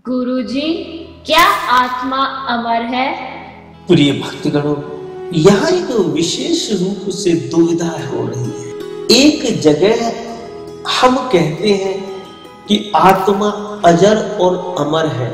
गुरुजी, क्या आत्मा अमर है? प्रिय भक्तगणों, यहाँ एक विशेष रूप से दुविधा हो रही है। एक जगह हम कहते हैं कि आत्मा अजर और अमर है,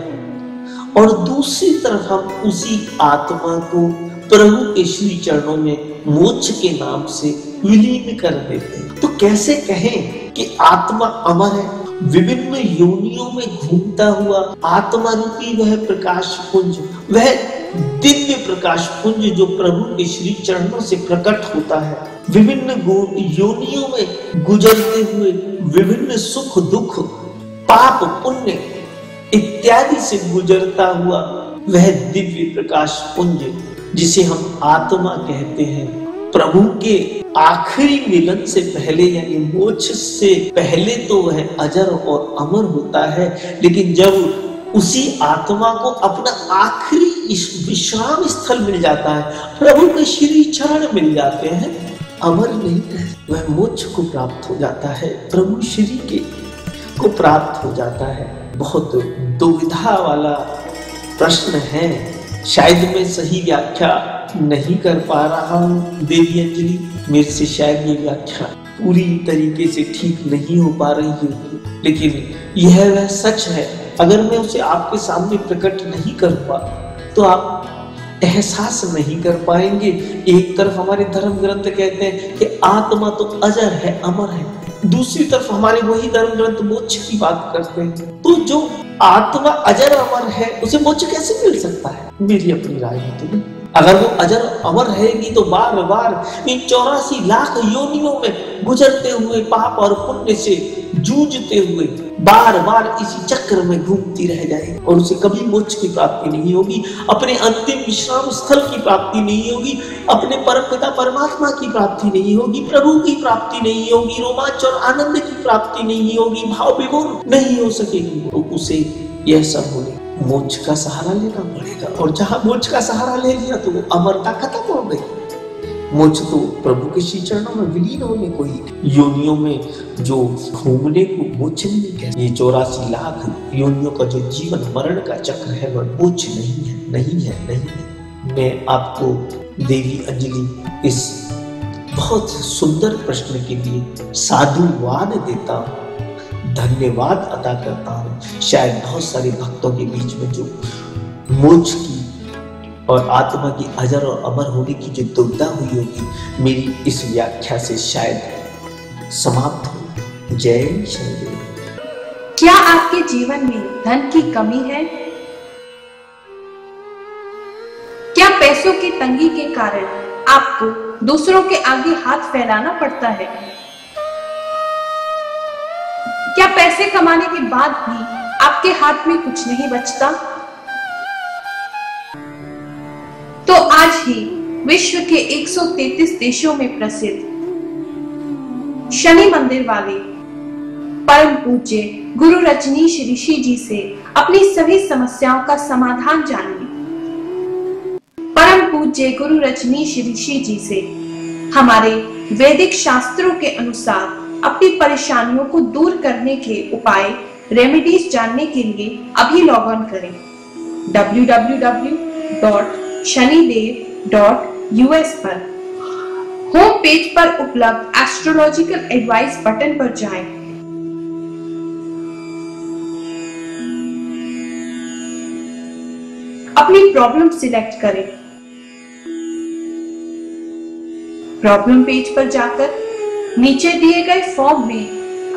और दूसरी तरफ हम उसी आत्मा को प्रभु के श्री चरणों में मोक्ष के नाम से विलीन कर देते हैं। तो कैसे कहें कि आत्मा अमर है? विभिन्न योनियों में घूमता हुआ आत्मा रूपी वह प्रकाश पुंज, वह दिव्य प्रकाश पुंज जो प्रभु के श्री चरणों से प्रकट होता है, विभिन्न योनियों में गुजरते हुए विभिन्न सुख दुख पाप पुण्य इत्यादि से गुजरता हुआ वह दिव्य प्रकाश पुंज जिसे हम आत्मा कहते हैं, प्रभु के आखिरी मिलन से पहले यानी मोक्ष से पहले तो वह अजर और अमर होता है, लेकिन जब उसी आत्मा को अपना आखिरी विश्राम स्थल मिल जाता है, प्रभु के श्री चरण मिल जाते हैं, अमर नहीं है, वह मोक्ष को प्राप्त हो जाता है, प्रभु श्री के को प्राप्त हो जाता है। बहुत दुविधा वाला प्रश्न है। शायद मैं सही व्याख्या नहीं कर पा रहा हूँ देवी अंजलि, मेरे से शायद ये व्याख्या पूरी तरीके से ठीक नहीं हो पा रही है, लेकिन यह वह सच है। अगर मैं उसे आपके सामने प्रकट नहीं कर पा तो आप एहसास नहीं कर पाएंगे। एक तरफ हमारे धर्म ग्रंथ कहते हैं कि आत्मा तो अजर है, अमर है, दूसरी तरफ हमारे वही धर्म ग्रंथ मोक्ष की बात करते हैं। तो जो आत्मा अजर अमर है उसे मोक्ष कैसे मिल सकता है? मेरी अपनी राय है। तो अगर वो अजर अमर रहेगी तो बार बार इन 84 लाख योनियों में गुजरते हुए पाप और पुण्य से जूझते हुए बार बार इसी चक्र में घूमती रह जाएगी और उसे कभी मोक्ष की प्राप्ति नहीं होगी, अपने अंतिम विश्राम स्थल की प्राप्ति नहीं होगी, अपने परमपिता परमात्मा की प्राप्ति नहीं होगी, प्रभु की प्राप्ति नहीं होगी, रोमांच और आनंद की प्राप्ति नहीं होगी, भाव विभोर नहीं हो सकेगी। तो उसे यह सब होने मोक्ष का सहारा लेना पड़ेगा, और जहां मोक्ष का सहारा ले लिया तो वो अमरता खत्म हो गई। मोक्ष तो प्रभु के श्री चरणों में विलीन होने को ही। योनियों में जो घूमने को मोक्ष नहीं कहते। ये 84 लाख योनियों का जो जीवन मरण का चक्र है वह मोक्ष नहीं है, नहीं है, नहीं है। मैं आपको देवी अंजलि इस बहुत सुंदर प्रश्न के लिए साधुवाद देता हूँ, धन्यवाद अदा करता हूँ। शायद बहुत सारे भक्तों के बीच में जो मोक्ष की और आत्मा की अजर और अमर होने की जो दुविधा हुई होगी, मेरी इस व्याख्या से शायद समाप्त हो। जय श्री। क्या आपके जीवन में धन की कमी है? क्या पैसों की तंगी के कारण आपको दूसरों के आगे हाथ फैलाना पड़ता है? क्या पैसे कमाने के बाद भी आपके हाथ में कुछ नहीं बचता? तो आज ही विश्व के 133 देशों में प्रसिद्ध शनि मंदिर वाले परम पूज्य गुरु रजनीश ऋषि जी से अपनी सभी समस्याओं का समाधान जानिए। परम पूज्य गुरु रजनीश ऋषि जी से हमारे वैदिक शास्त्रों के अनुसार अपनी परेशानियों को दूर करने के उपाय रेमेडीज जानने के लिए अभी लॉग ऑन करें www.shanidev.us पर। होम पेज पर उपलब्ध एस्ट्रोलॉजिकल एडवाइस बटन पर जाएं। अपनी प्रॉब्लम सिलेक्ट करें। प्रॉब्लम पेज पर जाकर नीचे दिए गए फॉर्म में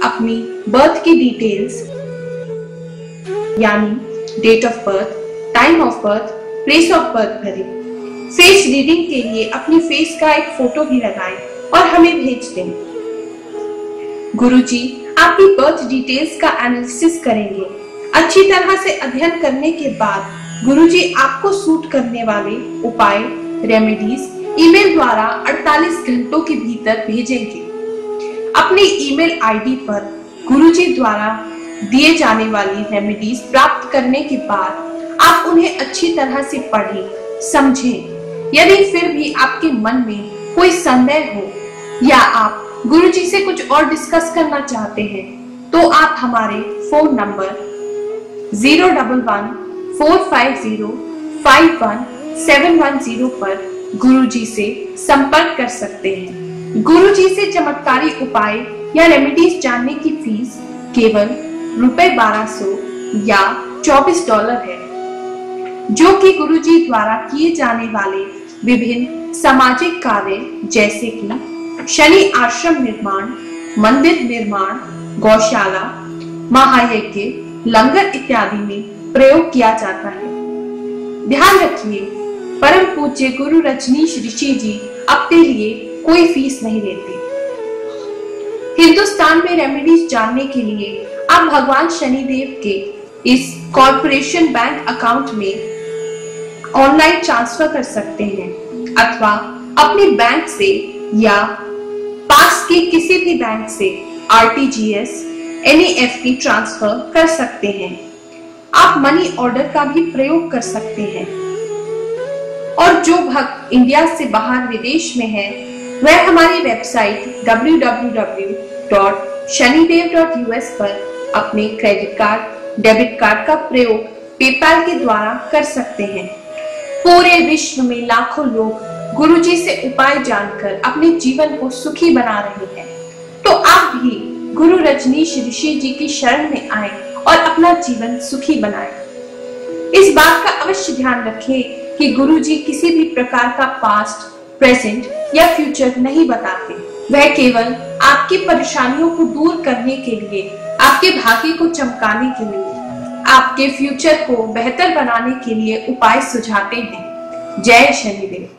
अपनी बर्थ की डिटेल्स यानी date of birth, time of birth, place of birth भरें। फेस रीडिंग के लिए अपनी फेस का एक फोटो भी लगाएं और हमें भेज दें। गुरुजी आपकी बर्थ डिटेल्स का एनालिसिस करेंगे। अच्छी तरह से अध्ययन करने के बाद गुरुजी आपको सूट करने वाले उपाय रेमेडीज ईमेल द्वारा 48 घंटों के भीतर भेजेंगे। अपनी ईमेल आईडी पर गुरुजी द्वारा दिए जाने वाली रेमेडीज प्राप्त करने के बाद आप उन्हें अच्छी तरह से पढ़ें, समझें। यदि फिर भी आपके मन में कोई संदेह हो या आप गुरुजी से कुछ और डिस्कस करना चाहते हैं तो आप हमारे फोन नंबर 011-450-51710 पर गुरुजी से संपर्क कर सकते हैं। गुरुजी से चमत्कारी उपाय या रेमेडीज जानने की फीस केवल ₹1200 या $24 है, जो कि गुरुजी द्वारा किए जाने वाले विभिन्न सामाजिक कार्य जैसे कि शनि आश्रम निर्माण, मंदिर निर्माण, गौशाला, महायज्ञ, लंगर इत्यादि में प्रयोग किया जाता है। ध्यान रखिए, परम पूज्य गुरु रजनीश ऋषि जी अपने लिए कोई फीस नहीं लेते। हिंदुस्तान में रेमेडीज जानने के लिए आप भगवान शनिदेव के इस कॉर्पोरेशन बैंक अकाउंट में ऑनलाइन ट्रांसफर कर सकते हैं अथवा अपने बैंक से या पास के किसी भी बैंक से RTGS, NEFT ट्रांसफर कर सकते हैं। आप मनी ऑर्डर का भी प्रयोग कर सकते हैं। और जो भक्त इंडिया से बाहर विदेश में है, वह हमारी वेबसाइट www.shanidev.us पर अपने क्रेडिट कार्ड, डेबिट कार्ड का प्रयोग पेपैल के द्वारा कर सकते हैं। पूरे विश्व में लाखों लोग गुरुजी से उपाय जानकर अपने जीवन को सुखी बना रहे हैं। तो आप भी गुरु रजनीश ऋषि जी की शरण में आए और अपना जीवन सुखी बनाएं। इस बात का अवश्य ध्यान रखें कि गुरुजी किसी भी प्रकार का पास्ट, प्रेजेंट या फ्यूचर नहीं बताते। वह केवल आपकी परेशानियों को दूर करने के लिए, आपके भाग्य को चमकाने के लिए, आपके फ्यूचर को बेहतर बनाने के लिए उपाय सुझाते हैं। जय शनिदेव।